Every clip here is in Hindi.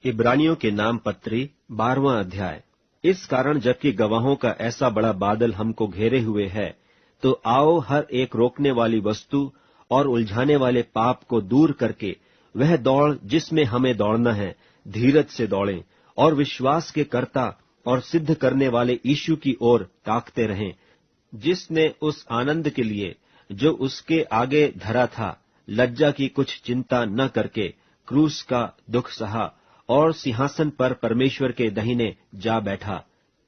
इब्रानियों के नाम पत्री 12वां अध्याय। इस कारण जबकि गवाहों का ऐसा बड़ा बादल हमको घेरे हुए है, तो आओ हर एक रोकने वाली वस्तु और उलझाने वाले पाप को दूर करके वह दौड़ जिसमें हमें दौड़ना है धीरज से दौड़ें, और विश्वास के कर्ता और सिद्ध करने वाले यीशु की ओर ताकते रहें, जिसने उस आनंद के लिए जो उसके आगे धरा था लज्जा की कुछ चिंता न करके क्रूस का दुख सहा और सिंहासन पर परमेश्वर के दाहिने जा बैठा।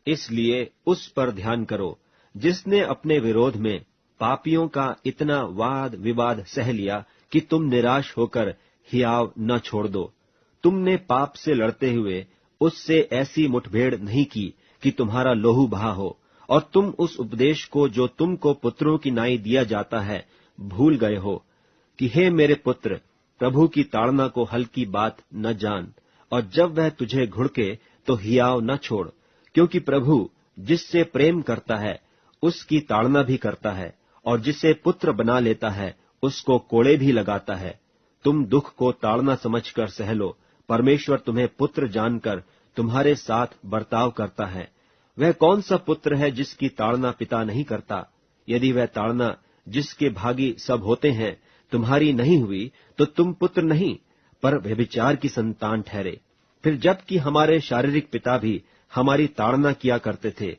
इसलिए उस पर ध्यान करो जिसने अपने विरोध में पापियों का इतना वाद विवाद सह लिया कि तुम निराश होकर हियाव न छोड़ दो। तुमने पाप से लड़ते हुए उससे ऐसी मुठभेड़ नहीं की कि तुम्हारा लोहू बहा हो, और तुम उस उपदेश को जो तुमको पुत्रों की नाई दिया जाता है भूल गए हो कि हे मेरे पुत्र, प्रभु की ताड़ना को हल्की बात न जान, और जब वह तुझे घुड़के तो हियाव न छोड़, क्योंकि प्रभु जिससे प्रेम करता है उसकी ताड़ना भी करता है, और जिसे पुत्र बना लेता है उसको कोड़े भी लगाता है। तुम दुख को ताड़ना समझकर सह लो, परमेश्वर तुम्हें पुत्र जानकर तुम्हारे साथ बर्ताव करता है। वह कौन सा पुत्र है जिसकी ताड़ना पिता नहीं करता? यदि वह ताड़ना जिसके भागी सब होते हैं तुम्हारी नहीं हुई, तो तुम पुत्र नहीं पर व्यभिचार की संतान ठहरे। फिर जबकि हमारे शारीरिक पिता भी हमारी ताड़ना किया करते थे,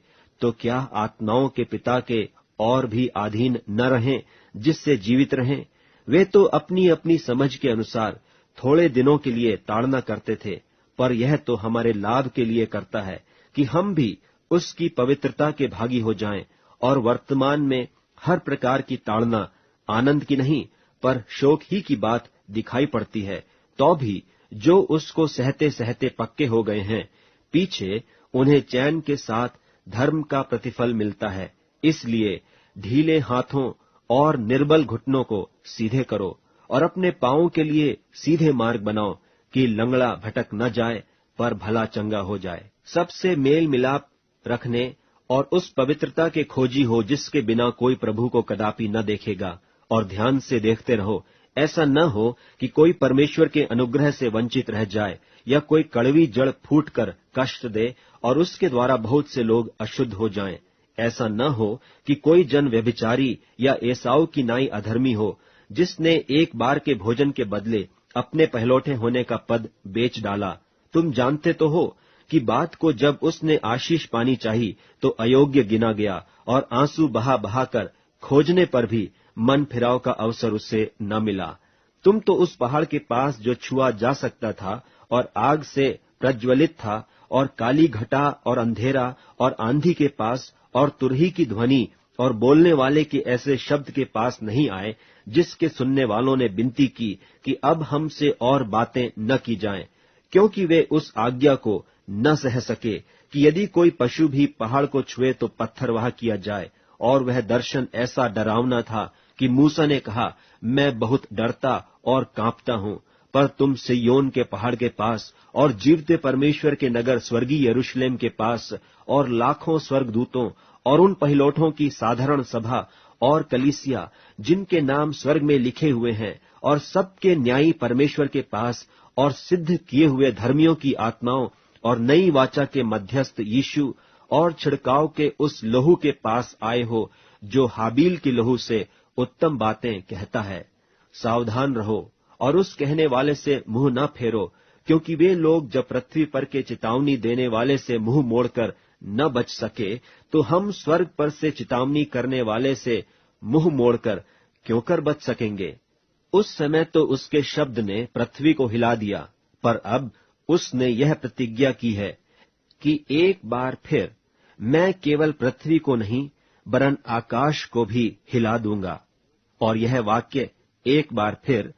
तो क्या आत्माओं के पिता के और भी अधीन न रहें जिससे जीवित रहें? वे तो अपनी अपनी समझ के अनुसार थोड़े दिनों के लिए ताड़ना करते थे, पर यह तो हमारे लाभ के लिए करता है कि हम भी उसकी पवित्रता के भागी हो जाएं। और वर्तमान में हर प्रकार की ताड़ना आनंद की नहीं पर शोक ही की बात दिखाई पड़ती है, तो भी जो उसको सहते सहते पक्के हो गए हैं, पीछे उन्हें चैन के साथ धर्म का प्रतिफल मिलता है। इसलिए ढीले हाथों और निर्बल घुटनों को सीधे करो, और अपने पांवों के लिए सीधे मार्ग बनाओ, कि लंगड़ा भटक न जाए पर भला चंगा हो जाए। सबसे मेल मिलाप रखने और उस पवित्रता के खोजी हो जिसके बिना कोई प्रभु को कदापि न देखेगा, और ध्यान से देखते रहो, ऐसा न हो कि कोई परमेश्वर के अनुग्रह से वंचित रह जाए, या कोई कड़वी जड़ फूट कर कष्ट दे और उसके द्वारा बहुत से लोग अशुद्ध हो जाएं। ऐसा न हो कि कोई जन व्यभिचारी या एसाऊ की नाई अधर्मी हो, जिसने एक बार के भोजन के बदले अपने पहलौठे होने का पद बेच डाला। तुम जानते तो हो कि बात को जब उसने आशीष पानी चाही तो अयोग्य गिना गया, और आंसू बहा बहा कर खोजने पर भी मन फिराव का अवसर उससे न मिला। तुम तो उस पहाड़ के पास जो छुआ जा सकता था और आग से प्रज्वलित था, और काली घटा और अंधेरा और आंधी के पास और तुरही की ध्वनि और बोलने वाले के ऐसे शब्द के पास नहीं आए, जिसके सुनने वालों ने विनती की कि अब हमसे और बातें न की जाएं, क्योंकि वे उस आज्ञा को न सह सके कि यदि कोई पशु भी पहाड़ को छुए तो पत्थरवाह किया जाए। और वह दर्शन ऐसा डरावना था कि मूसा ने कहा, मैं बहुत डरता और कांपता हूं। पर तुम सिय्योन के पहाड़ के पास और जीवते परमेश्वर के नगर स्वर्गीय यरूशलेम के पास और लाखों स्वर्गदूतों और उन पहिलौठों की साधारण सभा और कलीसिया जिनके नाम स्वर्ग में लिखे हुए हैं, और सबके न्यायी परमेश्वर के पास और सिद्ध किए हुए धर्मियों की आत्माओं और नई वाचा के मध्यस्थ यीशु और छिड़काव के उस लहू के पास आए हो, जो हाबील के लहू से उत्तम बातें कहता है। सावधान रहो और उस कहने वाले से मुंह न फेरो, क्योंकि वे लोग जब पृथ्वी पर के चेतावनी देने वाले से मुंह मोड़कर न बच सके, तो हम स्वर्ग पर से चेतावनी करने वाले से मुंह मोड़कर क्यों कर बच सकेंगे। उस समय तो उसके शब्द ने पृथ्वी को हिला दिया, पर अब उसने यह प्रतिज्ञा की है कि एक बार फिर मैं केवल पृथ्वी को नहीं वरन आकाश को भी हिला दूंगा। और यह वाक्य एक बार फिर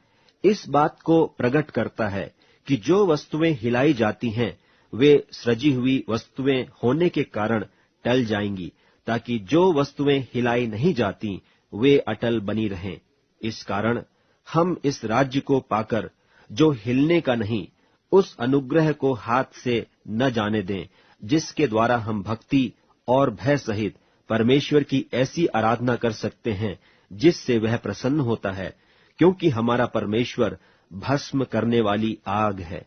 इस बात को प्रकट करता है कि जो वस्तुएं हिलाई जाती हैं वे सृजी हुई वस्तुएं होने के कारण टल जाएंगी, ताकि जो वस्तुएं हिलाई नहीं जाती वे अटल बनी रहें। इस कारण हम इस राज्य को पाकर जो हिलने का नहीं, उस अनुग्रह को हाथ से न जाने दें, जिसके द्वारा हम भक्ति और भय सहित परमेश्वर की ऐसी आराधना कर सकते हैं जिससे वह प्रसन्न होता है, क्योंकि हमारा परमेश्वर भस्म करने वाली आग है।